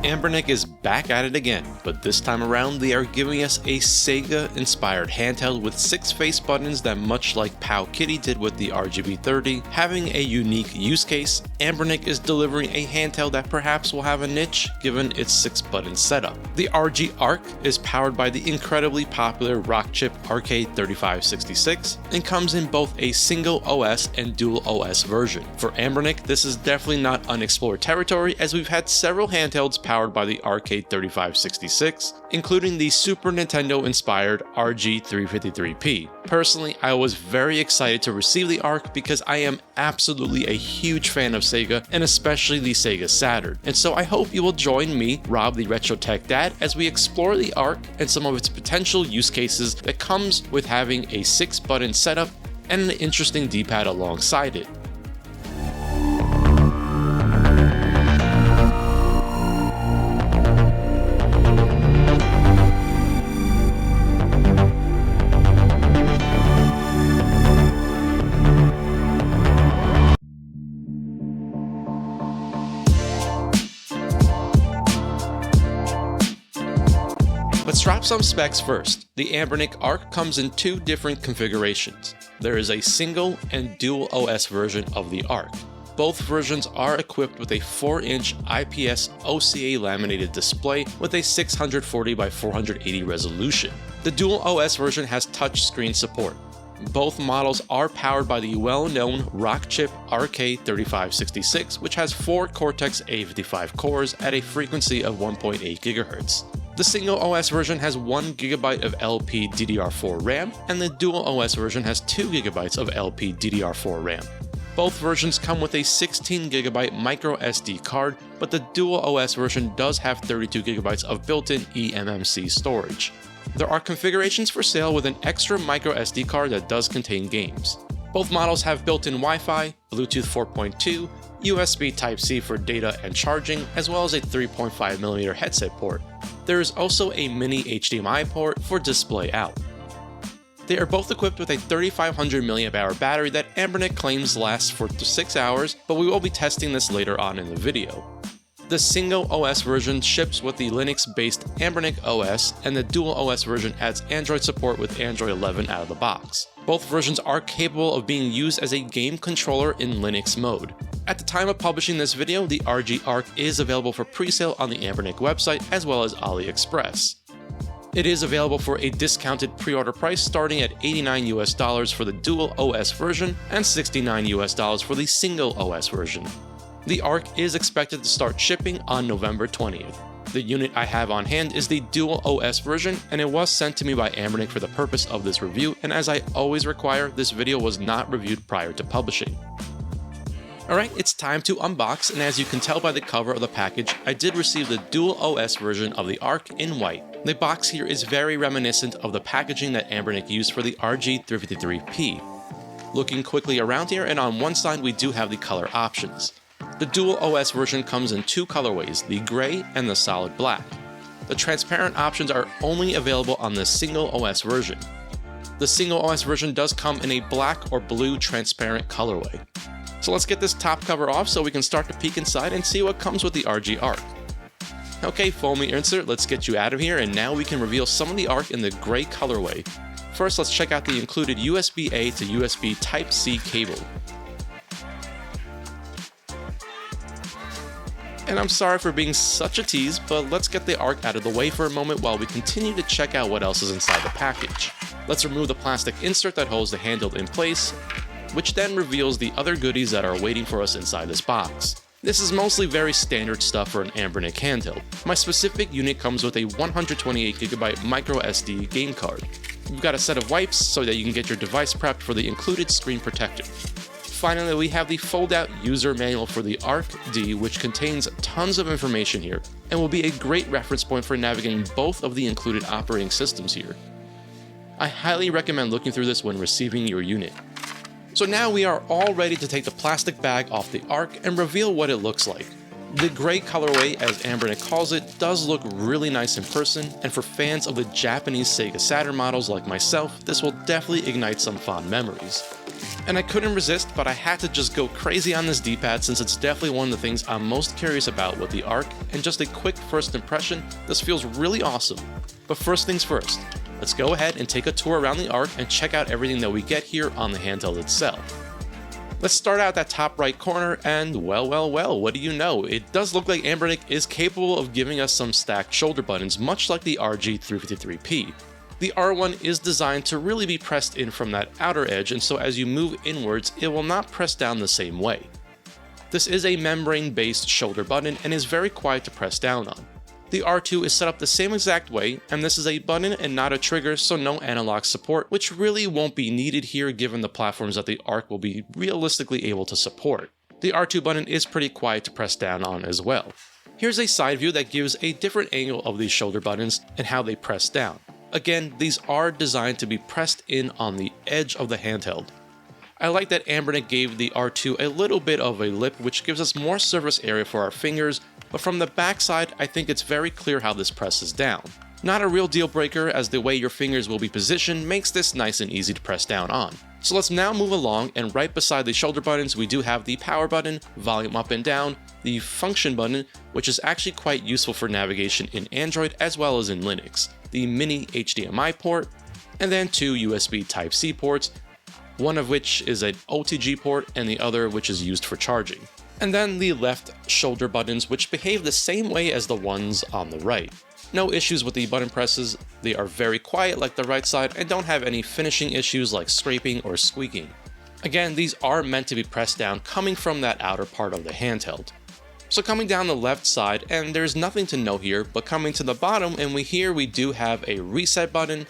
Anbernic is back at it again, but this time around they are giving us a Sega-inspired handheld with 6 face buttons that, much like Pow Kitty did with the RGB30, having a unique use case. Anbernic is delivering a handheld that perhaps will have a niche given its 6-button setup. The RG Arc is powered by the incredibly popular Rockchip RK3566 and comes in both a single OS and dual OS version. For Anbernic, this is definitely not unexplored territory, as we've had several handhelds powered by the RK3566, including the Super Nintendo-inspired RG353P. Personally, I was very excited to receive the Arc because I am absolutely a huge fan of Sega, and especially the Sega Saturn, and so I hope you will join me, Rob the Retro Tech Dad, as we explore the Arc and some of its potential use cases that comes with having a 6-button setup and an interesting D-pad alongside it. Let's drop some specs first. The Anbernic Arc comes in 2 different configurations. There is a single and dual OS version of the Arc. Both versions are equipped with a 4-inch IPS OCA laminated display with a 640 by 480 resolution. The dual OS version has touchscreen support. Both models are powered by the well-known Rockchip RK3566, which has 4 Cortex A55 cores at a frequency of 1.8 GHz. The single OS version has 1 GB of LPDDR4 RAM, and the dual OS version has 2 GB of LPDDR4 RAM. Both versions come with a 16 GB micro SD card, but the dual OS version does have 32 GB of built-in eMMC storage. There are configurations for sale with an extra micro SD card that does contain games. Both models have built-in Wi-Fi, Bluetooth 4.2, USB Type-C for data and charging, as well as a 3.5mm headset port. There is also a mini HDMI port for display out. They are both equipped with a 3500 mAh battery that Anbernic claims lasts for 6 hours, but we will be testing this later on in the video. The single OS version ships with the Linux-based Anbernic OS, and the dual OS version adds Android support with Android 11 out of the box. Both versions are capable of being used as a game controller in Linux mode. At the time of publishing this video, the RG Arc is available for pre-sale on the Anbernic website as well as AliExpress. It is available for a discounted pre-order price starting at $89 for the dual OS version and $69 for the single OS version. The Arc is expected to start shipping on November 20th. The unit I have on hand is the dual OS version, and it was sent to me by Anbernic for the purpose of this review, and as I always require, this video was not reviewed prior to publishing. Alright, it's time to unbox, and as you can tell by the cover of the package, I did receive the dual OS version of the Arc in white. The box here is very reminiscent of the packaging that Anbernic used for the RG353P. Looking quickly around here, and on one side we do have the color options. The dual OS version comes in 2 colorways, the gray and the solid black. The transparent options are only available on the single OS version. The single OS version does come in a black or blue transparent colorway. So let's get this top cover off so we can start to peek inside and see what comes with the RG Arc. Okay, foamy insert, let's get you out of here, and now we can reveal some of the Arc in the gray colorway. First, let's check out the included USB-A to USB Type-C cable. And I'm sorry for being such a tease, but let's get the Arc out of the way for a moment while we continue to check out what else is inside the package. Let's remove the plastic insert that holds the handle in place, which then reveals the other goodies that are waiting for us inside this box. This is mostly very standard stuff for an Anbernic handheld. My specific unit comes with a 128GB micro SD game card. You've got a set of wipes so that you can get your device prepped for the included screen protector. Finally, we have the fold-out user manual for the Arc-D, which contains tons of information here, and will be a great reference point for navigating both of the included operating systems here. I highly recommend looking through this when receiving your unit. So now we are all ready to take the plastic bag off the Arc and reveal what it looks like. The gray colorway, as Anbernic calls it, does look really nice in person, and for fans of the Japanese Sega Saturn models like myself, this will definitely ignite some fond memories. And I couldn't resist, but I had to just go crazy on this D-pad since it's definitely one of the things I'm most curious about with the ARC, and just a quick first impression, this feels really awesome. But first things first, let's go ahead and take a tour around the ARC and check out everything that we get here on the handheld itself. Let's start out that top right corner, and well, what do you know? It does look like Anbernic is capable of giving us some stacked shoulder buttons, much like the RG353P. The R1 is designed to really be pressed in from that outer edge, and so as you move inwards, it will not press down the same way. This is a membrane-based shoulder button and is very quiet to press down on. The R2 is set up the same exact way, and this is a button and not a trigger, so no analog support, which really won't be needed here given the platforms that the ARC will be realistically able to support. The R2 button is pretty quiet to press down on as well. Here's a side view that gives a different angle of these shoulder buttons and how they press down. Again, these are designed to be pressed in on the edge of the handheld. I like that Anbernic gave the R2 a little bit of a lip, which gives us more surface area for our fingers, but from the backside, I think it's very clear how this presses down. Not a real deal breaker, as the way your fingers will be positioned makes this nice and easy to press down on. So let's now move along, and right beside the shoulder buttons, we do have the power button, volume up and down, the function button, which is actually quite useful for navigation in Android as well as in Linux, the mini HDMI port, and then two USB Type-C ports, one of which is an OTG port and the other which is used for charging. And then the left shoulder buttons, which behave the same way as the ones on the right. No issues with the button presses, they are very quiet like the right side and don't have any finishing issues like scraping or squeaking. Again, these are meant to be pressed down coming from that outer part of the handheld. So coming down the left side, and there's nothing to note here, but coming to the bottom, and we do have a reset button,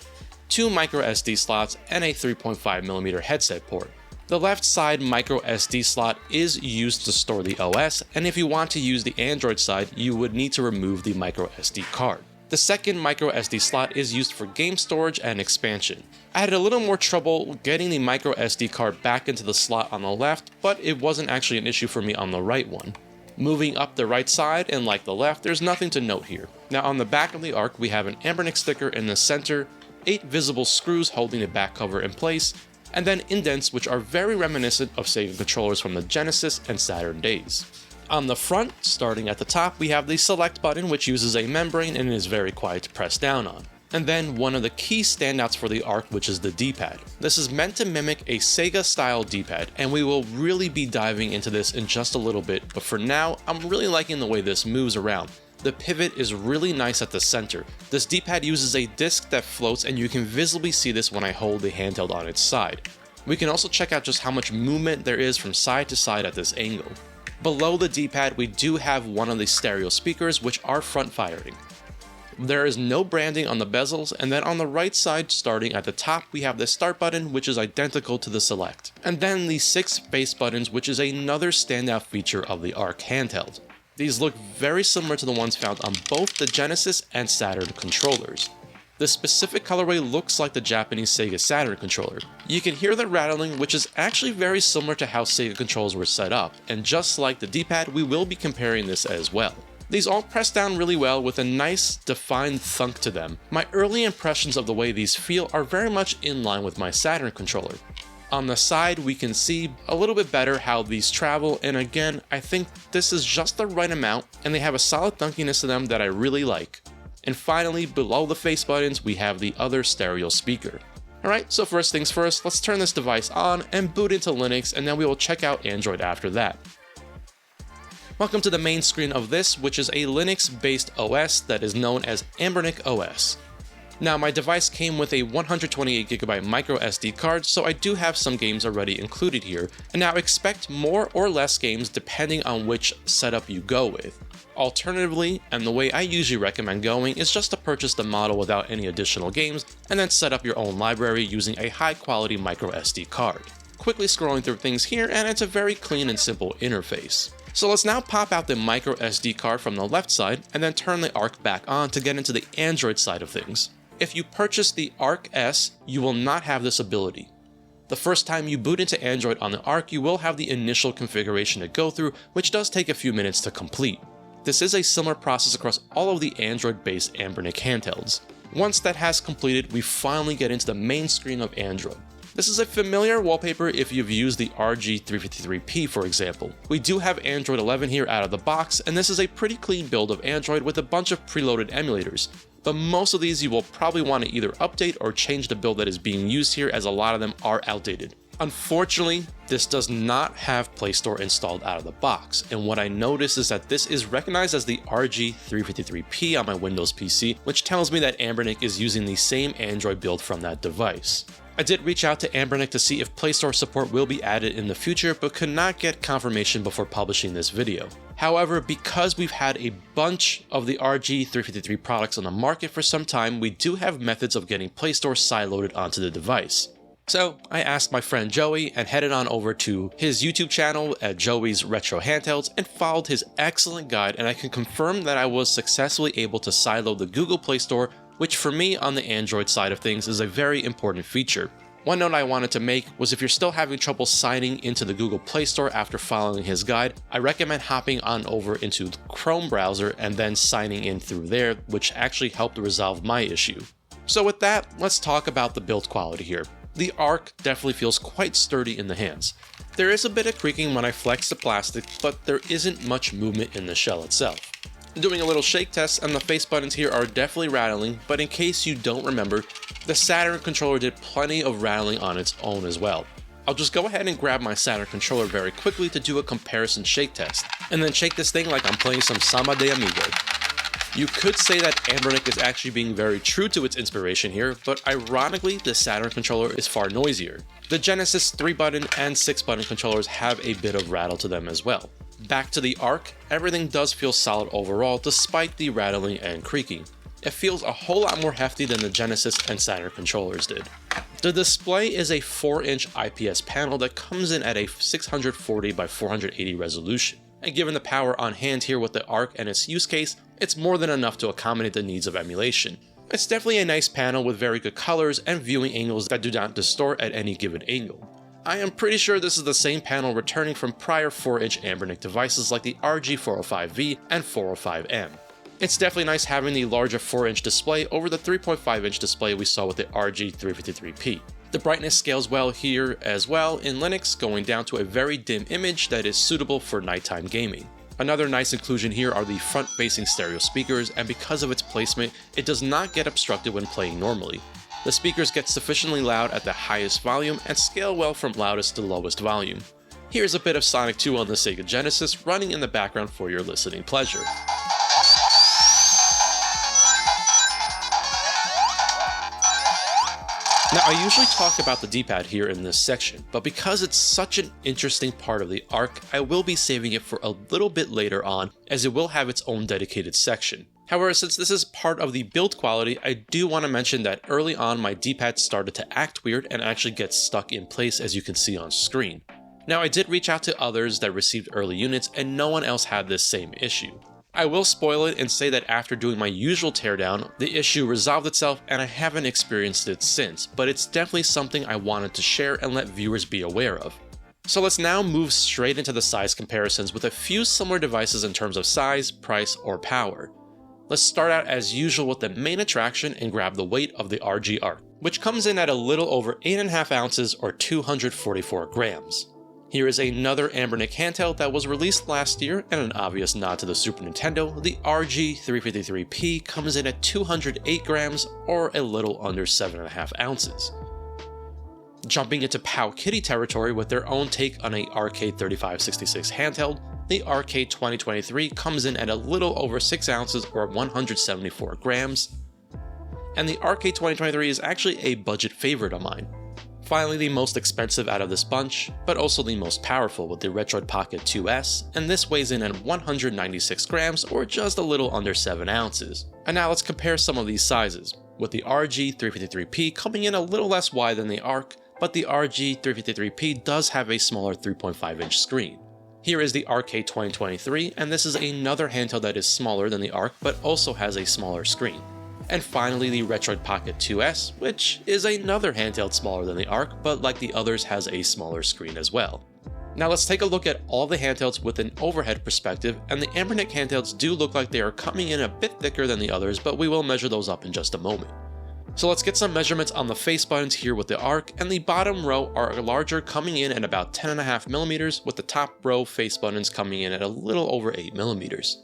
two micro SD slots, and a 3.5mm headset port. The left side micro SD slot is used to store the OS, and if you want to use the Android side, you would need to remove the micro SD card. The second micro SD slot is used for game storage and expansion. I had a little more trouble getting the micro SD card back into the slot on the left, but it wasn't actually an issue for me on the right one. Moving up the right side, and like the left, there's nothing to note here. Now on the back of the ARC, we have an Anbernic sticker in the center, 8 visible screws holding the back cover in place, and then indents which are very reminiscent of Sega controllers from the Genesis and Saturn days. On the front, starting at the top, we have the select button, which uses a membrane and is very quiet to press down on. And then one of the key standouts for the ARC, which is the D-pad. This is meant to mimic a Sega style D-pad, and we will really be diving into this in just a little bit, but for now, I'm really liking the way this moves around. The pivot is really nice at the center. This D-pad uses a disc that floats, and you can visibly see this when I hold the handheld on its side. We can also check out just how much movement there is from side to side at this angle. Below the D-pad, we do have one of the stereo speakers, which are front firing. There is no branding on the bezels, and then on the right side, starting at the top, we have the start button, which is identical to the select. And then the 6 face buttons, which is another standout feature of the ARC handheld. These look very similar to the ones found on both the Genesis and Saturn controllers. The specific colorway looks like the Japanese Sega Saturn controller. You can hear the rattling, which is actually very similar to how Sega controls were set up, and just like the D-pad, we will be comparing this as well. These all press down really well with a nice, defined thunk to them. My early impressions of the way these feel are very much in line with my Saturn controller. On the side, we can see a little bit better how these travel, and again, I think this is just the right amount, and they have a solid thunkiness to them that I really like. And finally, below the face buttons, we have the other stereo speaker. Alright, so first things first, let's turn this device on and boot into Linux, and then we will check out Android after that. Welcome to the main screen of this, which is a Linux-based OS that is known as Anbernic OS. Now, my device came with a 128GB micro SD card, so I do have some games already included here, and now expect more or less games depending on which setup you go with. Alternatively, and the way I usually recommend going, is just to purchase the model without any additional games, and then set up your own library using a high-quality micro SD card. Quickly scrolling through things here, and it's a very clean and simple interface. So let's now pop out the micro SD card from the left side, and then turn the ARC back on to get into the Android side of things. If you purchase the ARC S, you will not have this ability. The first time you boot into Android on the ARC, you will have the initial configuration to go through, which does take a few minutes to complete. This is a similar process across all of the Android-based Anbernic handhelds. Once that has completed, we finally get into the main screen of Android. This is a familiar wallpaper if you've used the RG353P for example. We do have Android 11 here out of the box, and this is a pretty clean build of Android with a bunch of preloaded emulators. But most of these you will probably want to either update or change the build that is being used here, as a lot of them are outdated. Unfortunately, this does not have Play Store installed out of the box, and what I noticed is that this is recognized as the RG353P on my Windows PC, which tells me that Anbernic is using the same Android build from that device. I did reach out to Anbernic to see if Play Store support will be added in the future, but could not get confirmation before publishing this video. However, because we've had a bunch of the RG353 products on the market for some time, we do have methods of getting Play Store sideloaded onto the device. So I asked my friend Joey and headed on over to his YouTube channel at Joey's Retro Handhelds and followed his excellent guide, and I can confirm that I was successfully able to sideload the Google Play Store, which for me on the Android side of things is a very important feature. One note I wanted to make was if you're still having trouble signing into the Google Play Store after following his guide, I recommend hopping on over into the Chrome browser and then signing in through there, which actually helped resolve my issue. So with that, let's talk about the build quality here. The ARC definitely feels quite sturdy in the hands. There is a bit of creaking when I flex the plastic, but there isn't much movement in the shell itself. Doing a little shake test, and the face buttons here are definitely rattling, but in case you don't remember, the Saturn controller did plenty of rattling on its own as well. I'll just go ahead and grab my Saturn controller very quickly to do a comparison shake test, and then shake this thing like I'm playing some Samba de Amigo. You could say that Anbernic is actually being very true to its inspiration here, but ironically the Saturn controller is far noisier. The Genesis 3-button and 6-button controllers have a bit of rattle to them as well. Back to the ARC, everything does feel solid overall despite the rattling and creaking. It feels a whole lot more hefty than the Genesis and Saturn controllers did. The display is a 4-inch IPS panel that comes in at a 640 by 480 resolution, and given the power on hand here with the ARC and its use case, it's more than enough to accommodate the needs of emulation. It's definitely a nice panel with very good colors and viewing angles that do not distort at any given angle. I am pretty sure this is the same panel returning from prior 4-inch Anbernic devices like the RG405V and 405M. It's definitely nice having the larger 4-inch display over the 3.5-inch display we saw with the RG353P. The brightness scales well here as well in Linux, going down to a very dim image that is suitable for nighttime gaming. Another nice inclusion here are the front-facing stereo speakers, and because of its placement, it does not get obstructed when playing normally. The speakers get sufficiently loud at the highest volume and scale well from loudest to lowest volume. Here's a bit of Sonic 2 on the Sega Genesis running in the background for your listening pleasure. Now, I usually talk about the D-pad here in this section, but because it's such an interesting part of the ARC, I will be saving it for a little bit later on, as it will have its own dedicated section. However, since this is part of the build quality, I do want to mention that early on my D-pad started to act weird and actually get stuck in place, as you can see on screen. Now, I did reach out to others that received early units and no one else had this same issue. I will spoil it and say that after doing my usual teardown, the issue resolved itself and I haven't experienced it since, but it's definitely something I wanted to share and let viewers be aware of. So let's now move straight into the size comparisons with a few similar devices in terms of size, price, or power. Let's start out as usual with the main attraction and grab the weight of the RG ARC, which comes in at a little over 8.5 ounces or 244 grams. Here is another Anbernic handheld that was released last year, and an obvious nod to the Super Nintendo. The RG353P comes in at 208 grams or a little under 7.5 ounces. Jumping into Powkiddy territory with their own take on a RK3566 handheld, the RK2023 comes in at a little over 6 ounces or 174 grams, and the RK2023 is actually a budget favorite of mine. Finally, the most expensive out of this bunch, but also the most powerful with the Retroid Pocket 2S, and this weighs in at 196 grams or just a little under 7 ounces. And now let's compare some of these sizes, with the RG353P coming in a little less wide than the ARC, but the RG353P does have a smaller 3.5-inch screen. Here is the RK2023, and this is another handheld that is smaller than the ARC, but also has a smaller screen. And finally, the Retroid Pocket 2S, which is another handheld smaller than the ARC, but like the others has a smaller screen as well. Now let's take a look at all the handhelds with an overhead perspective, and the Anbernic handhelds do look like they are coming in a bit thicker than the others, but we will measure those up in just a moment. So let's get some measurements on the face buttons here with the ARC, and the bottom row are larger, coming in at about 10.5mm, with the top row face buttons coming in at a little over 8mm.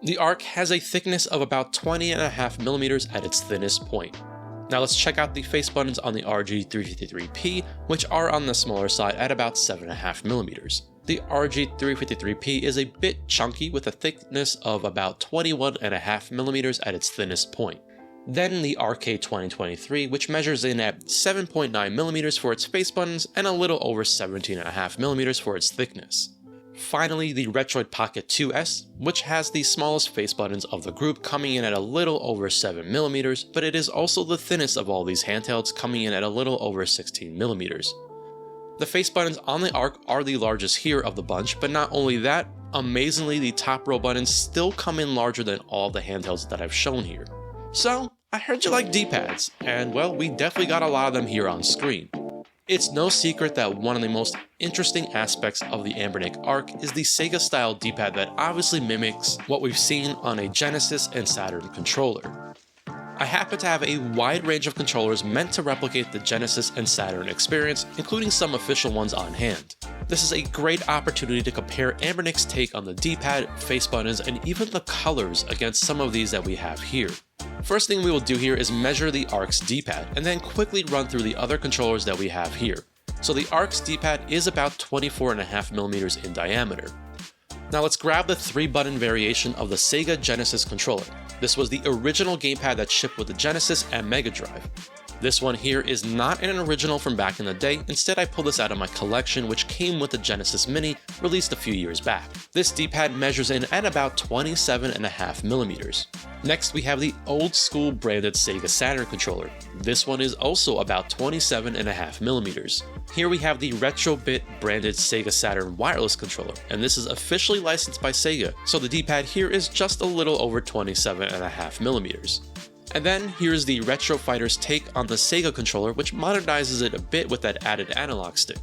The ARC has a thickness of about 20.5mm at its thinnest point. Now let's check out the face buttons on the RG353P, which are on the smaller side at about 7.5mm. The RG353P is a bit chunky with a thickness of about 21.5mm at its thinnest point. Then the RK2023, which measures in at 7.9mm for its face buttons and a little over 17.5mm for its thickness. Finally, the Retroid Pocket 2S, which has the smallest face buttons of the group, coming in at a little over 7mm, but it is also the thinnest of all these handhelds, coming in at a little over 16mm. The face buttons on the ARC are the largest here of the bunch, but not only that, amazingly the top row buttons still come in larger than all the handhelds that I've shown here. So, I heard you like D-pads, and well, we definitely got a lot of them here on screen. It's no secret that one of the most interesting aspects of the Anbernic ARC is the Sega style D-pad that obviously mimics what we've seen on a Genesis and Saturn controller. I happen to have a wide range of controllers meant to replicate the Genesis and Saturn experience, including some official ones on hand. This is a great opportunity to compare Anbernic's take on the D-pad, face buttons, and even the colors against some of these that we have here. First thing we will do here is measure the ARC's D-pad, and then quickly run through the other controllers that we have here. So the ARC's D-pad is about 24.5mm in diameter. Now let's grab the 3-button variation of the Sega Genesis controller. This was the original gamepad that shipped with the Genesis and Mega Drive. This one here is not an original from back in the day, instead I pulled this out of my collection which came with the Genesis Mini, released a few years back. This D-pad measures in at about 27.5mm. Next we have the old school branded Sega Saturn controller. This one is also about 27.5mm. Here we have the Retrobit branded Sega Saturn wireless controller, and this is officially licensed by Sega, so the D-pad here is just a little over 27.5mm. And then here's the Retro Fighter's take on the Sega controller, which modernizes it a bit with that added analog stick.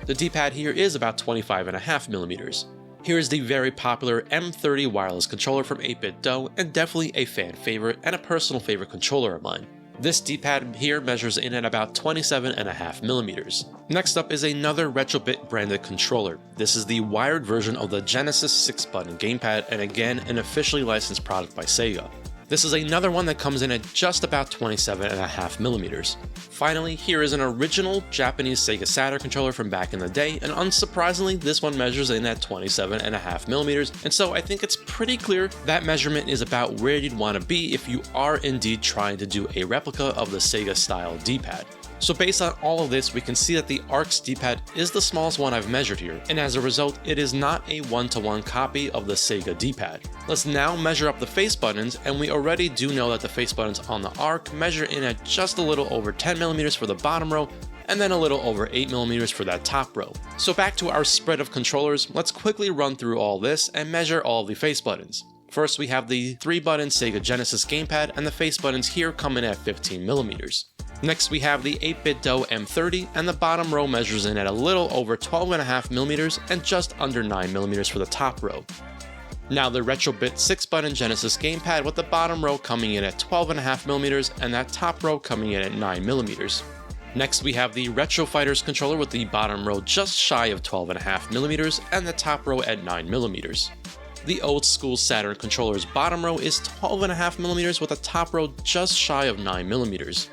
The D-pad here is about 25.5mm. Here's the very popular M30 wireless controller from 8BitDo, and definitely a fan favorite and a personal favorite controller of mine. This D-pad here measures in at about 27.5mm. Next up is another Retrobit branded controller. This is the wired version of the Genesis 6-button gamepad, and again an officially licensed product by Sega. This is another one that comes in at just about 27.5mm. Finally, here is an original Japanese Sega Saturn controller from back in the day, and unsurprisingly, this one measures in at 27.5mm, and so I think it's pretty clear that measurement is about where you'd want to be if you are indeed trying to do a replica of the Sega style D-pad. So based on all of this, we can see that the ARC's D-pad is the smallest one I've measured here, and as a result, it is not a one-to-one copy of the Sega D-pad. Let's now measure up the face buttons, and we already do know that the face buttons on the ARC measure in at just a little over 10mm for the bottom row, and then a little over 8mm for that top row. So back to our spread of controllers, let's quickly run through all this and measure all the face buttons. First, we have the 3-button Sega Genesis gamepad, and the face buttons here come in at 15mm. Next, we have the 8BitDo M30, and the bottom row measures in at a little over 12.5mm and just under 9mm for the top row. Now the Retrobit 6-button Genesis gamepad with the bottom row coming in at 12.5mm and that top row coming in at 9mm. Next, we have the Retro Fighters controller with the bottom row just shy of 12.5mm and the top row at 9mm. The old school Saturn controller's bottom row is 12.5mm with a top row just shy of 9mm.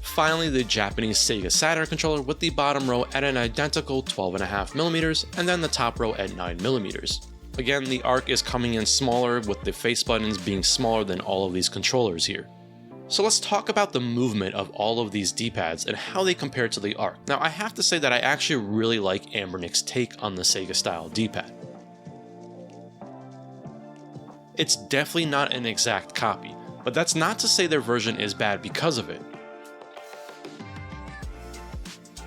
Finally, the Japanese Sega Saturn controller with the bottom row at an identical 12.5mm and then the top row at 9mm. Again, the ARC is coming in smaller with the face buttons being smaller than all of these controllers here. So let's talk about the movement of all of these D-pads and how they compare to the ARC. Now I have to say that I actually really like Anbernic's take on the Sega style D-pad. It's definitely not an exact copy, but that's not to say their version is bad because of it.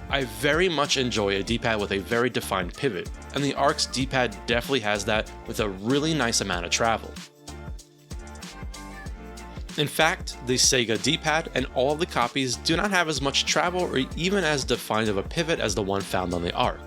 I very much enjoy a D-pad with a very defined pivot, and the ARC's D-pad definitely has that with a really nice amount of travel. In fact, the Sega D-pad and all of the copies do not have as much travel or even as defined of a pivot as the one found on the ARC.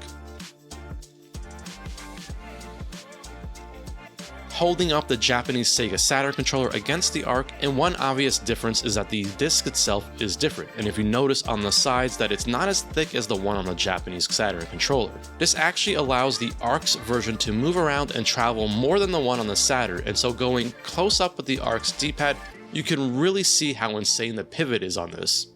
holding up the Japanese Sega Saturn controller against the ARC, and one obvious difference is that the disc itself is different, and if you notice on the sides that it's not as thick as the one on the Japanese Saturn controller. This actually allows the ARC's version to move around and travel more than the one on the Saturn, and so going close up with the ARC's D-pad, you can really see how insane the pivot is on this.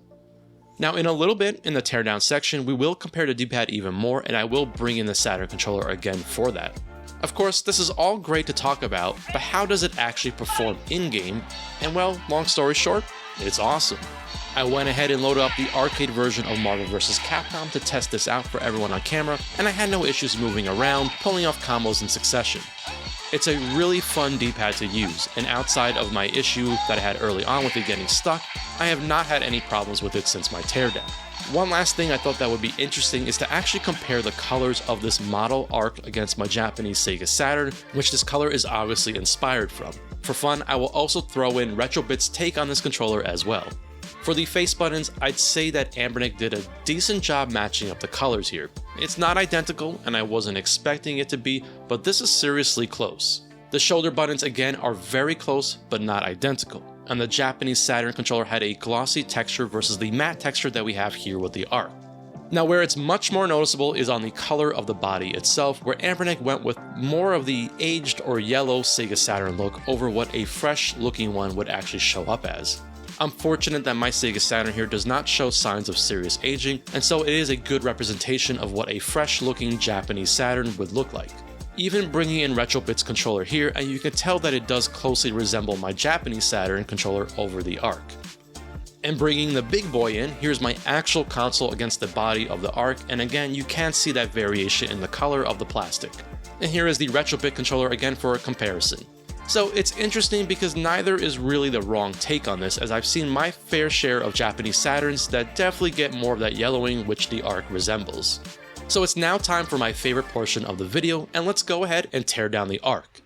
Now in a little bit in the teardown section, we will compare the D-pad even more, and I will bring in the Saturn controller again for that. Of course, this is all great to talk about, but how does it actually perform in-game? And well, long story short, it's awesome. I went ahead and loaded up the arcade version of Marvel vs. Capcom to test this out for everyone on camera, and I had no issues moving around, pulling off combos in succession. It's a really fun D-pad to use, and outside of my issue that I had early on with it getting stuck, I have not had any problems with it since my teardown. One last thing I thought that would be interesting is to actually compare the colors of this model ARC against my Japanese Sega Saturn, which this color is obviously inspired from. For fun, I will also throw in Retrobit's take on this controller as well. For the face buttons, I'd say that Anbernic did a decent job matching up the colors here. It's not identical, and I wasn't expecting it to be, but this is seriously close. The shoulder buttons again are very close, but not identical, and the Japanese Saturn controller had a glossy texture versus the matte texture that we have here with the ARC. Now where it's much more noticeable is on the color of the body itself, where Anbernic went with more of the aged or yellow Sega Saturn look over what a fresh looking one would actually show up as. I'm fortunate that my Sega Saturn here does not show signs of serious aging, and so it is a good representation of what a fresh looking Japanese Saturn would look like. Even bringing in Retrobit's controller here, and you can tell that it does closely resemble my Japanese Saturn controller over the ARC. And bringing the big boy in, here's my actual console against the body of the ARC, and again you can see that variation in the color of the plastic. And here is the Retrobit controller again for a comparison. So it's interesting because neither is really the wrong take on this, as I've seen my fair share of Japanese Saturns that definitely get more of that yellowing which the ARC resembles. So it's now time for my favorite portion of the video, and let's go ahead and tear down the ARC.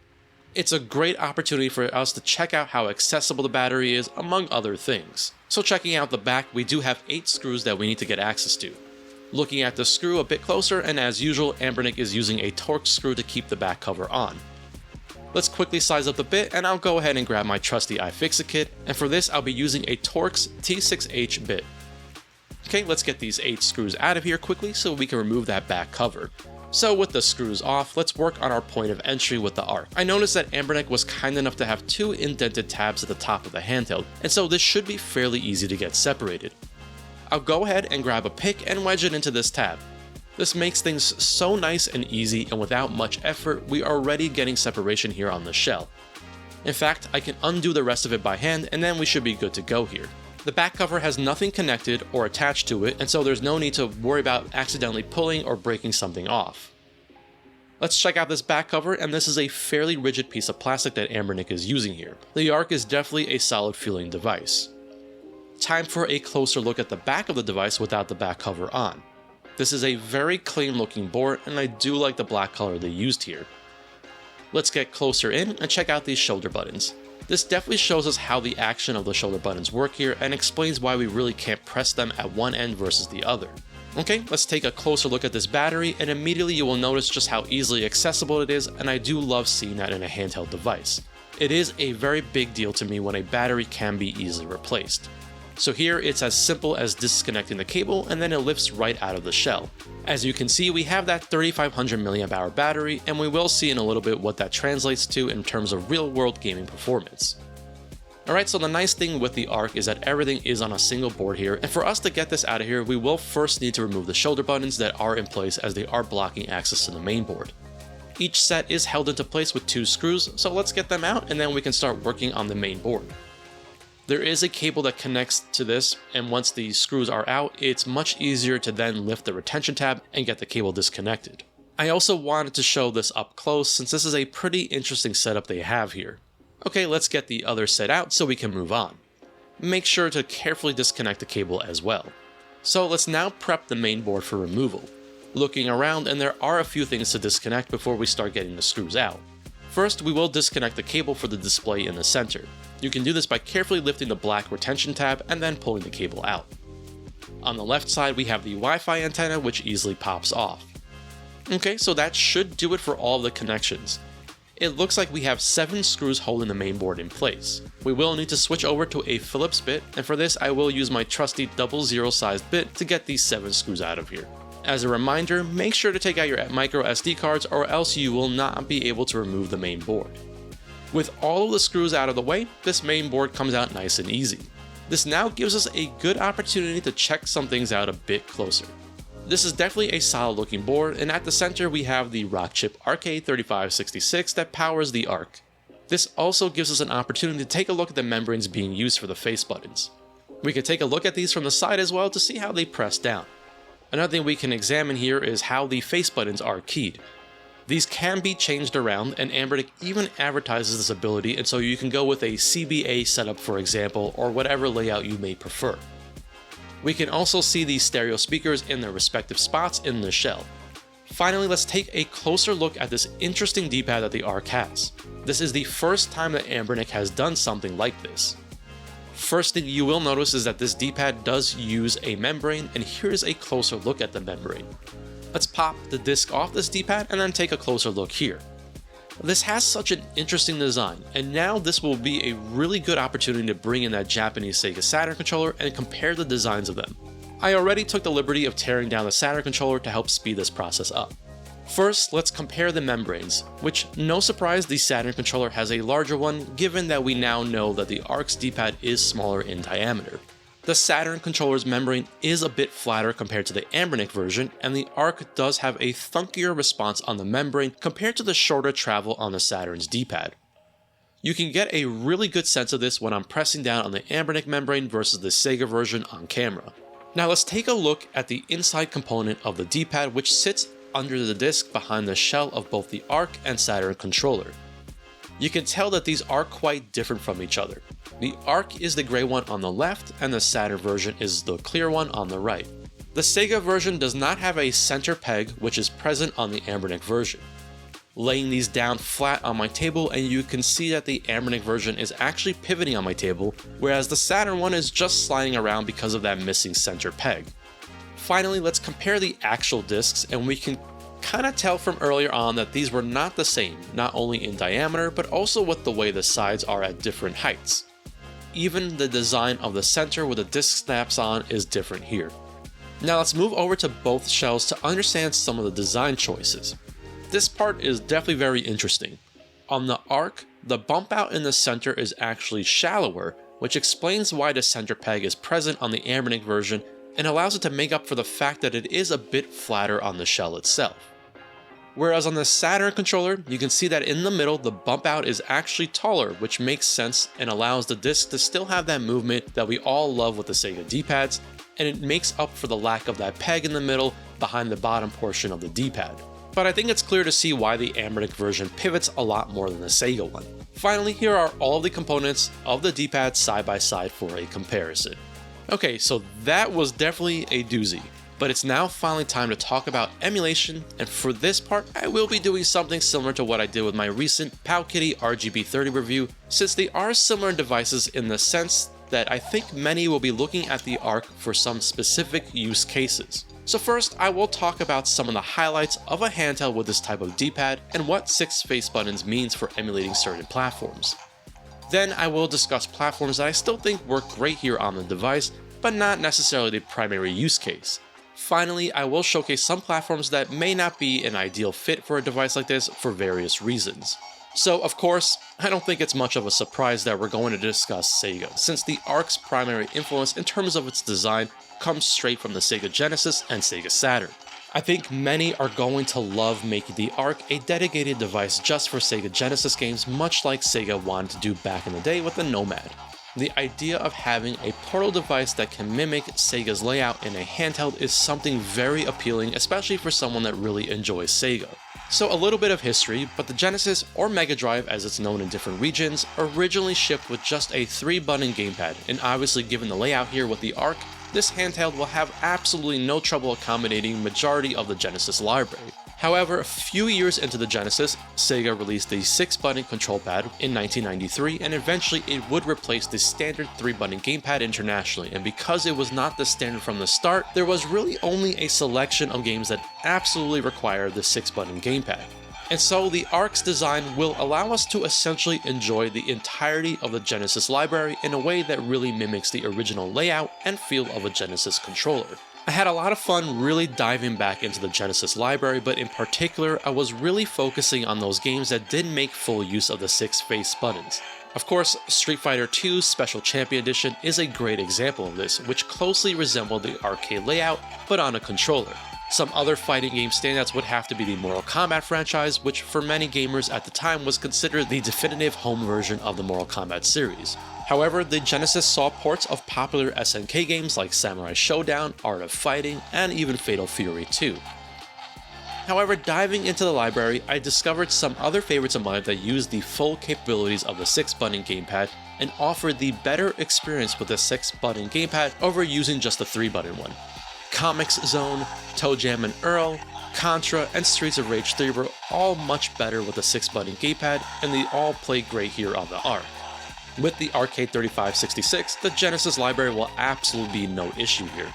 It's a great opportunity for us to check out how accessible the battery is, among other things. So checking out the back, we do have 8 screws that we need to get access to. Looking at the screw a bit closer, and as usual, Anbernic is using a Torx screw to keep the back cover on. Let's quickly size up the bit, and I'll go ahead and grab my trusty iFixit kit, and for this I'll be using a Torx T6H bit. Okay, let's get these 8 screws out of here quickly so we can remove that back cover. So with the screws off, let's work on our point of entry with the ARC. I noticed that Anbernic was kind enough to have 2 indented tabs at the top of the handheld, and so this should be fairly easy to get separated. I'll go ahead and grab a pick and wedge it into this tab. This makes things so nice and easy, and without much effort, we are already getting separation here on the shell. In fact, I can undo the rest of it by hand, and then we should be good to go here. The back cover has nothing connected or attached to it, and so there's no need to worry about accidentally pulling or breaking something off. Let's check out this back cover, and this is a fairly rigid piece of plastic that Anbernic is using here. The ARC is definitely a solid feeling device. Time for a closer look at the back of the device without the back cover on. This is a very clean looking board, and I do like the black color they used here. Let's get closer in and check out these shoulder buttons. This definitely shows us how the action of the shoulder buttons work here, and explains why we really can't press them at one end versus the other. Okay, let's take a closer look at this battery, and immediately you will notice just how easily accessible it is, and I do love seeing that in a handheld device. It is a very big deal to me when a battery can be easily replaced. So here it's as simple as disconnecting the cable, and then it lifts right out of the shell. As you can see, we have that 3500 mAh battery, and we will see in a little bit what that translates to in terms of real-world gaming performance. Alright, so the nice thing with the ARC is that everything is on a single board here, and for us to get this out of here, we will first need to remove the shoulder buttons that are in place, as they are blocking access to the main board. Each set is held into place with 2 screws, so let's get them out and then we can start working on the main board. There is a cable that connects to this, and once the screws are out, it's much easier to then lift the retention tab and get the cable disconnected. I also wanted to show this up close, since this is a pretty interesting setup they have here. Okay, let's get the other set out so we can move on. Make sure to carefully disconnect the cable as well. So let's now prep the main board for removal. Looking around, and there are a few things to disconnect before we start getting the screws out. First, we will disconnect the cable for the display in the center. You can do this by carefully lifting the black retention tab and then pulling the cable out. On the left side, we have the Wi-Fi antenna, which easily pops off. Okay, so that should do it for all of the connections. it looks like we have 7 screws holding the main board in place. We will need to switch over to a Phillips bit, and for this I will use my trusty 00 sized bit to get these 7 screws out of here. As a reminder, make sure to take out your micro SD cards or else you will not be able to remove the main board. With all of the screws out of the way, this main board comes out nice and easy. This now gives us a good opportunity to check some things out a bit closer. This is definitely a solid looking board, and at the center we have the Rockchip RK3566 that powers the ARC. This also gives us an opportunity to take a look at the membranes being used for the face buttons. We can take a look at these from the side as well to see how they press down. Another thing we can examine here is how the face buttons are keyed. These can be changed around, and Anbernic even advertises this ability, and so you can go with a CBA setup for example, or whatever layout you may prefer. We can also see these stereo speakers in their respective spots in the shell. Finally, let's take a closer look at this interesting D-pad that the ARC has. This is the first time that Anbernic has done something like this. First thing you will notice is that this D-pad does use a membrane, and here's a closer look at the membrane. Let's pop the disc off this D-pad and then take a closer look here. This has such an interesting design, and now this will be a really good opportunity to bring in that Japanese Sega Saturn controller and compare the designs of them. I already took the liberty of tearing down the Saturn controller to help speed this process up. First, let's compare the membranes, which, no surprise, the Saturn controller has a larger one given that we now know that the ARC's D-pad is smaller in diameter. The Saturn controller's membrane is a bit flatter compared to the Anbernic version, and the ARC does have a thunkier response on the membrane compared to the shorter travel on the Saturn's D-pad. You can get a really good sense of this when I'm pressing down on the Anbernic membrane versus the Sega version on camera. Now let's take a look at the inside component of the D-pad, which sits under the disc behind the shell of both the ARC and Saturn controller. You can tell that these are quite different from each other. The ARC is the gray one on the left, and the Saturn version is the clear one on the right. The Sega version does not have a center peg, which is present on the Anbernic version. Laying these down flat on my table, and you can see that the Anbernic version is actually pivoting on my table, whereas the Saturn one is just sliding around because of that missing center peg. Finally, let's compare the actual discs, and we can kind of tell from earlier on that these were not the same, not only in diameter, but also with the way the sides are at different heights. Even the design of the center where the disc snaps on is different here. Now let's move over to both shells to understand some of the design choices. This part is definitely very interesting. On the ARC, the bump out in the center is actually shallower, which explains why the center peg is present on the Anbernic version and allows it to make up for the fact that it is a bit flatter on the shell itself. Whereas on the Saturn controller, you can see that in the middle the bump out is actually taller, which makes sense and allows the disc to still have that movement that we all love with the Sega D-pads, and it makes up for the lack of that peg in the middle behind the bottom portion of the D-pad. But I think it's clear to see why the Anbernic version pivots a lot more than the Sega one. Finally, here are all of the components of the D-pad side by side for a comparison. Okay, so that was definitely a doozy. But it's now finally time to talk about emulation, and for this part I will be doing something similar to what I did with my recent Powkitty RGB30 review, since they are similar devices in the sense that I think many will be looking at the ARC for some specific use cases. So first, I will talk about some of the highlights of a handheld with this type of D-pad and what 6 face buttons means for emulating certain platforms. Then I will discuss platforms that I still think work great here on the device, but not necessarily the primary use case. Finally, I will showcase some platforms that may not be an ideal fit for a device like this for various reasons. So of course, I don't think it's much of a surprise that we're going to discuss Sega, since the ARC's primary influence in terms of its design comes straight from the Sega Genesis and Sega Saturn. I think many are going to love making the ARC a dedicated device just for Sega Genesis games, much like Sega wanted to do back in the day with the Nomad. The idea of having a portable device that can mimic Sega's layout in a handheld is something very appealing, especially for someone that really enjoys Sega. So a little bit of history, but the Genesis, or Mega Drive as it's known in different regions, originally shipped with just a 3-button gamepad, and obviously given the layout here with the ARC, this handheld will have absolutely no trouble accommodating majority of the Genesis library. However, a few years into the Genesis, Sega released the 6-button control pad in 1993, and eventually it would replace the standard 3-button gamepad internationally, and because it was not the standard from the start, there was really only a selection of games that absolutely required the 6-button gamepad. And so the ARC's design will allow us to essentially enjoy the entirety of the Genesis library in a way that really mimics the original layout and feel of a Genesis controller. I had a lot of fun really diving back into the Genesis library, but in particular I was really focusing on those games that didn't make full use of the 6 face buttons. Of course, Street Fighter II's Special Champion Edition is a great example of this, which closely resembled the arcade layout, but on a controller. Some other fighting game standouts would have to be the Mortal Kombat franchise, which for many gamers at the time was considered the definitive home version of the Mortal Kombat series. However, the Genesis saw ports of popular SNK games like Samurai Showdown, Art of Fighting, and even Fatal Fury 2. However, diving into the library, I discovered some other favorites of mine that used the full capabilities of the 6-button gamepad and offered the better experience with the 6-button gamepad over using just the 3-button one. Comics Zone, Toe Jam and Earl, Contra, and Streets of Rage 3 were all much better with the 6-button gamepad, and they all play great here on the ARC. With the RK3566, the Genesis library will absolutely be no issue here.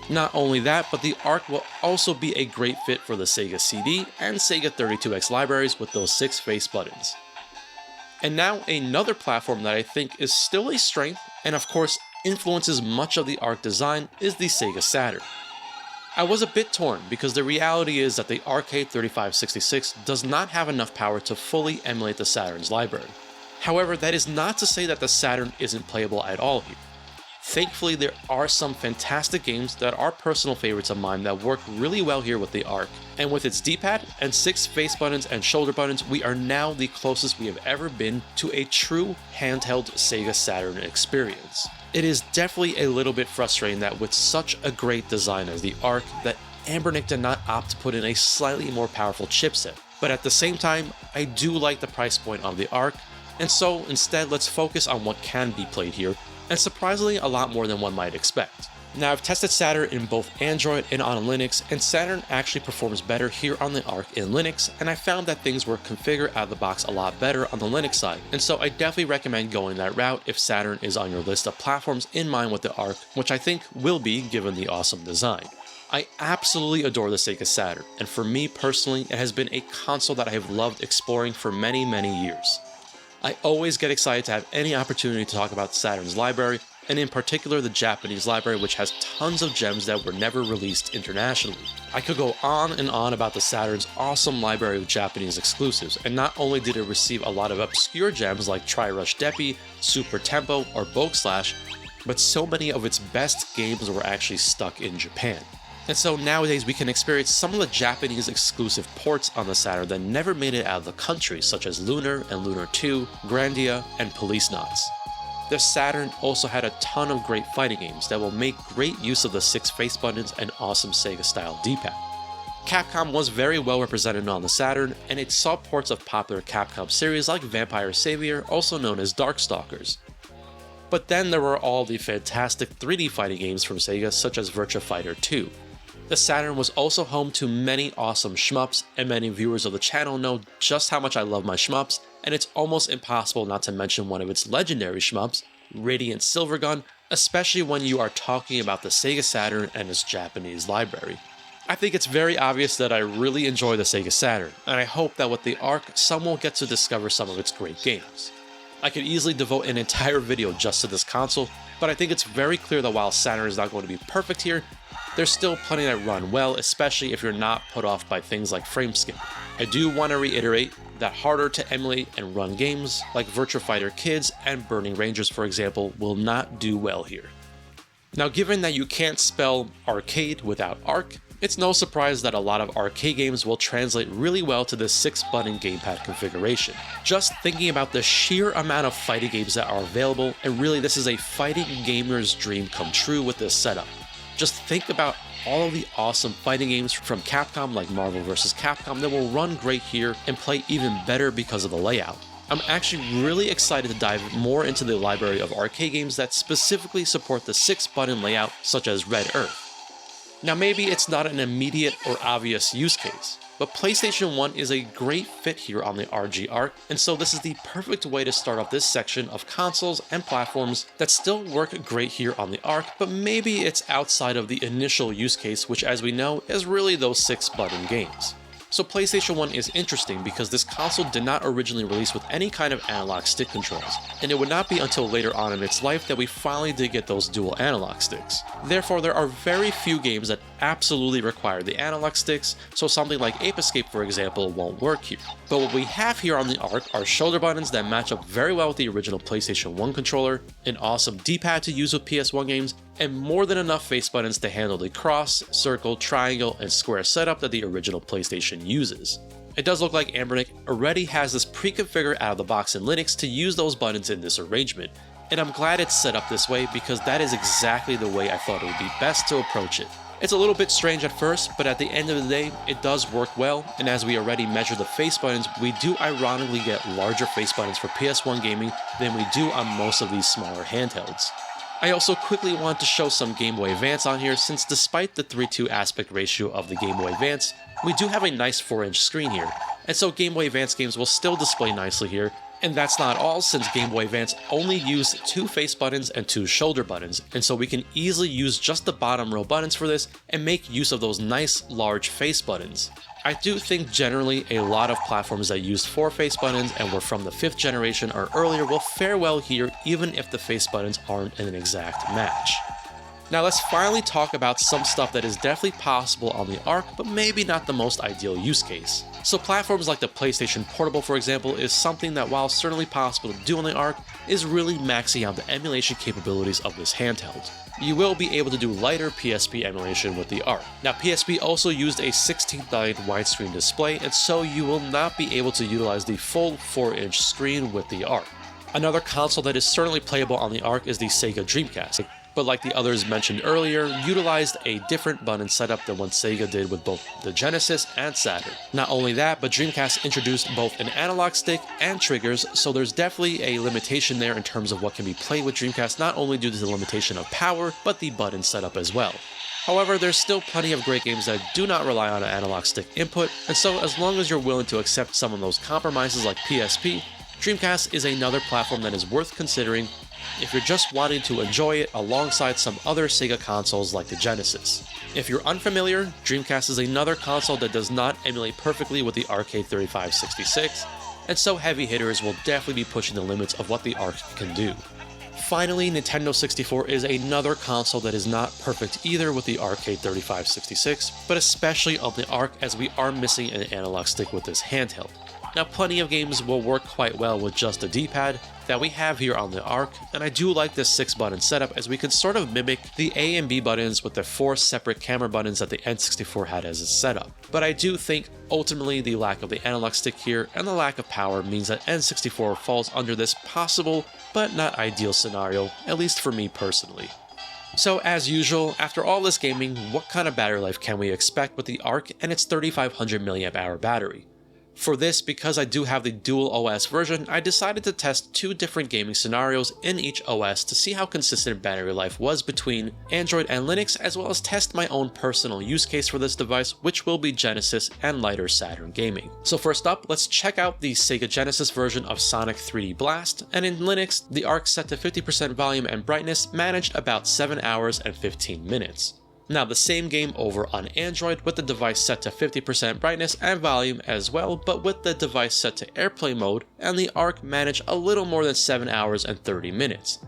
Not only that, but the ARC will also be a great fit for the Sega CD and Sega 32X libraries with those 6 face buttons. And now another platform that I think is still a strength, and of course influences much of the ARC design, is the Sega Saturn. I was a bit torn because the reality is that the RK3566 does not have enough power to fully emulate the Saturn's library. However, that is not to say that the Saturn isn't playable at all here. Thankfully, there are some fantastic games that are personal favorites of mine that work really well here with the ARC, and with its D-pad and 6 face buttons and shoulder buttons, we are now the closest we have ever been to a true handheld Sega Saturn experience. It is definitely a little bit frustrating that with such a great design as the ARC, that Anbernic did not opt to put in a slightly more powerful chipset, but at the same time, I do like the price point of the ARC, and so instead let's focus on what can be played here, and surprisingly a lot more than one might expect. Now, I've tested Saturn in both Android and on Linux, and Saturn actually performs better here on the ARC in Linux, and I found that things were configured out of the box a lot better on the Linux side, and so I definitely recommend going that route if Saturn is on your list of platforms in mind with the ARC, which I think will be given the awesome design. I absolutely adore the Sega Saturn, and for me personally, it has been a console that I have loved exploring for many, many years. I always get excited to have any opportunity to talk about Saturn's library, and in particular the Japanese library, which has tons of gems that were never released internationally. I could go on and on about the Saturn's awesome library of Japanese exclusives, and not only did it receive a lot of obscure gems like Tri-Rush Deppy, Super Tempo, or Boke Slash, but so many of its best games were actually stuck in Japan. And so nowadays we can experience some of the Japanese exclusive ports on the Saturn that never made it out of the country, such as Lunar and Lunar 2, Grandia, and Police Knots. The Saturn also had a ton of great fighting games that will make great use of the 6 face buttons and awesome Sega-style D-pad. Capcom was very well represented on the Saturn, and it saw ports of popular Capcom series like Vampire Savior, also known as Darkstalkers. But then there were all the fantastic 3D fighting games from Sega, such as Virtua Fighter 2. The Saturn was also home to many awesome shmups, and many viewers of the channel know just how much I love my shmups, and it's almost impossible not to mention one of its legendary shmups, Radiant Silvergun, especially when you are talking about the Sega Saturn and its Japanese library. I think it's very obvious that I really enjoy the Sega Saturn, and I hope that with the ARC, some will get to discover some of its great games. I could easily devote an entire video just to this console, but I think it's very clear that while Saturn is not going to be perfect here, there's still plenty that run well, especially if you're not put off by things like frame skipping. I do want to reiterate that harder to emulate and run games like Virtua Fighter Kids and Burning Rangers, for example, will not do well here. Now, given that you can't spell arcade without ARC, it's no surprise that a lot of arcade games will translate really well to this 6-button gamepad configuration. Just thinking about the sheer amount of fighting games that are available, and really this is a fighting gamer's dream come true with this setup. Just think about all of the awesome fighting games from Capcom like Marvel vs. Capcom that will run great here and play even better because of the layout. I'm actually really excited to dive more into the library of arcade games that specifically support the 6-button layout, such as Red Earth. Now, maybe it's not an immediate or obvious use case, but PlayStation 1 is a great fit here on the RG ARC, and so this is the perfect way to start off this section of consoles and platforms that still work great here on the ARC, but maybe it's outside of the initial use case, which as we know is really those 6-button games. So PlayStation 1 is interesting because this console did not originally release with any kind of analog stick controls, and it would not be until later on in its life that we finally did get those dual analog sticks. Therefore, there are very few games that absolutely require the analog sticks, so something like Ape Escape, for example, won't work here. But what we have here on the Arc are shoulder buttons that match up very well with the original PlayStation 1 controller, an awesome D-pad to use with PS1 games, and more than enough face buttons to handle the cross, circle, triangle, and square setup that the original PlayStation uses. It does look like Anbernic already has this pre-configured out of the box in Linux to use those buttons in this arrangement, and I'm glad it's set up this way because that is exactly the way I thought it would be best to approach it. It's a little bit strange at first, but at the end of the day, it does work well, and as we already measure the face buttons, we do ironically get larger face buttons for PS1 gaming than we do on most of these smaller handhelds. I also quickly want to show some Game Boy Advance on here, since despite the 3:2 aspect ratio of the Game Boy Advance, we do have a nice 4-inch screen here, and so Game Boy Advance games will still display nicely here. And that's not all, since Game Boy Advance only used 2 face buttons and 2 shoulder buttons, and so we can easily use just the bottom row buttons for this and make use of those nice large face buttons. I do think generally a lot of platforms that used 4 face buttons and were from the 5th generation or earlier will fare well here, even if the face buttons aren't an exact match. Now let's finally talk about some stuff that is definitely possible on the Arc, but maybe not the most ideal use case. So platforms like the PlayStation Portable, for example, is something that, while certainly possible to do on the Arc, is really maxing out the emulation capabilities of this handheld. You will be able to do lighter PSP emulation with the Arc. Now PSP also used a 16:9 widescreen display, and so you will not be able to utilize the full 4-inch screen with the Arc. Another console that is certainly playable on the Arc is the Sega Dreamcast, but like the others mentioned earlier, utilized a different button setup than what Sega did with both the Genesis and Saturn. Not only that, but Dreamcast introduced both an analog stick and triggers, so there's definitely a limitation there in terms of what can be played with Dreamcast, not only due to the limitation of power, but the button setup as well. However, there's still plenty of great games that do not rely on an analog stick input, and so as long as you're willing to accept some of those compromises like PSP, Dreamcast is another platform that is worth considering if you're just wanting to enjoy it alongside some other Sega consoles like the Genesis. If you're unfamiliar, Dreamcast is another console that does not emulate perfectly with the RK3566, and so heavy hitters will definitely be pushing the limits of what the Arc can do. Finally, Nintendo 64 is another console that is not perfect either with the RK3566, but especially on the Arc, as we are missing an analog stick with this handheld. Now, plenty of games will work quite well with just a D-pad that we have here on the Arc, and I do like this 6-button setup, as we can sort of mimic the A and B buttons with the 4 separate camera buttons that the N64 had as a setup. But I do think ultimately the lack of the analog stick here and the lack of power means that N64 falls under this possible but not ideal scenario, at least for me personally. So as usual, after all this gaming, what kind of battery life can we expect with the Arc and its 3500 mAh battery? For this, because I do have the dual OS version, I decided to test 2 different gaming scenarios in each OS to see how consistent battery life was between Android and Linux, as well as test my own personal use case for this device, which will be Genesis and lighter Saturn gaming. So first up, let's check out the Sega Genesis version of Sonic 3D Blast, and in Linux, the Arc set to 50% volume and brightness managed about 7 hours and 15 minutes. Now the same game over on Android with the device set to 50% brightness and volume as well, but with the device set to airplane mode, and the Arc managed a little more than 7 hours and 30 minutes.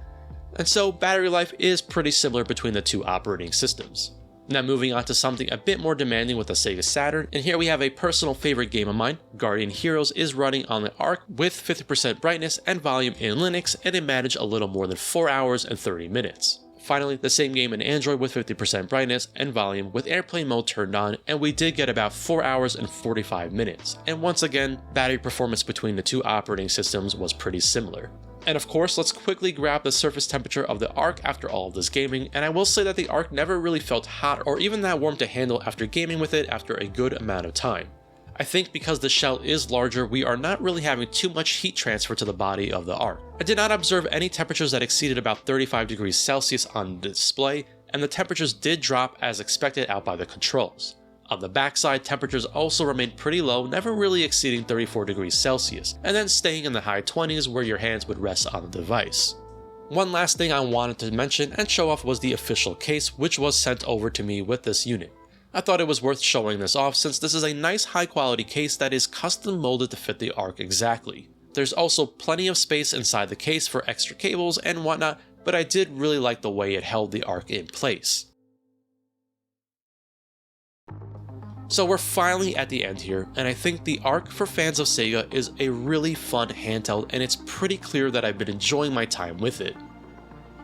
And so battery life is pretty similar between the 2 operating systems. Now moving on to something a bit more demanding with the Sega Saturn, and here we have a personal favorite game of mine. Guardian Heroes is running on the Arc with 50% brightness and volume in Linux, and it managed a little more than 4 hours and 30 minutes. Finally, the same game in Android with 50% brightness and volume with airplane mode turned on, and we did get about 4 hours and 45 minutes. And once again, battery performance between the 2 operating systems was pretty similar. And of course, let's quickly grab the surface temperature of the Arc after all of this gaming, and I will say that the Arc never really felt hot or even that warm to handle after gaming with it after a good amount of time. I think because the shell is larger, we are not really having too much heat transfer to the body of the Arc. I did not observe any temperatures that exceeded about 35 degrees Celsius on the display, and the temperatures did drop as expected out by the controls. On the backside, temperatures also remained pretty low, never really exceeding 34 degrees Celsius, and then staying in the high 20s where your hands would rest on the device. One last thing I wanted to mention and show off was the official case, which was sent over to me with this unit. I thought it was worth showing this off since this is a nice high quality case that is custom molded to fit the ARC exactly. There's also plenty of space inside the case for extra cables and whatnot, but I did really like the way it held the ARC in place. So we're finally at the end here, and I think the ARC for fans of Sega is a really fun handheld, and it's pretty clear that I've been enjoying my time with it.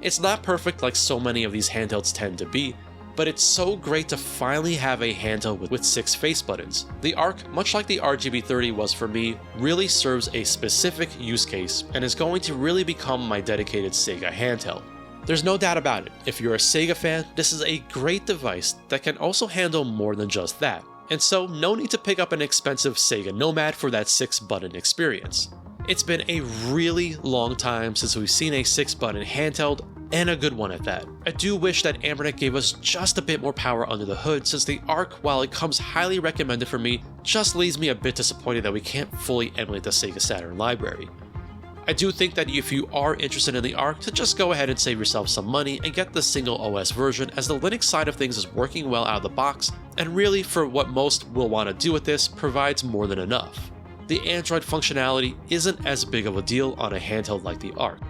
It's not perfect like so many of these handhelds tend to be, but it's so great to finally have a handheld with 6 face buttons. The ARC, much like the RGB30 was for me, really serves a specific use case and is going to really become my dedicated Sega handheld. There's no doubt about it, if you're a Sega fan, this is a great device that can also handle more than just that. And so, no need to pick up an expensive Sega Nomad for that 6-button experience. It's been a really long time since we've seen a 6-button handheld, and a good one at that. I do wish that Anbernic gave us just a bit more power under the hood, since the ARC, while it comes highly recommended for me, just leaves me a bit disappointed that we can't fully emulate the Sega Saturn library. I do think that if you are interested in the ARC, to just go ahead and save yourself some money and get the single OS version, as the Linux side of things is working well out of the box, and really for what most will want to do with this, provides more than enough. The Android functionality isn't as big of a deal on a handheld like the ARC.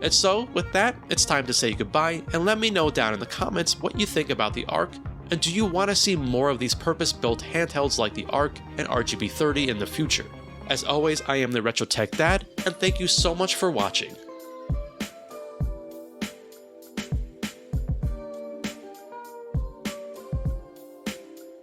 And so, with that, it's time to say goodbye, and let me know down in the comments what you think about the ARC, and do you want to see more of these purpose-built handhelds like the ARC and RGB30 in the future? As always, I am the Retro Tech Dad, and thank you so much for watching.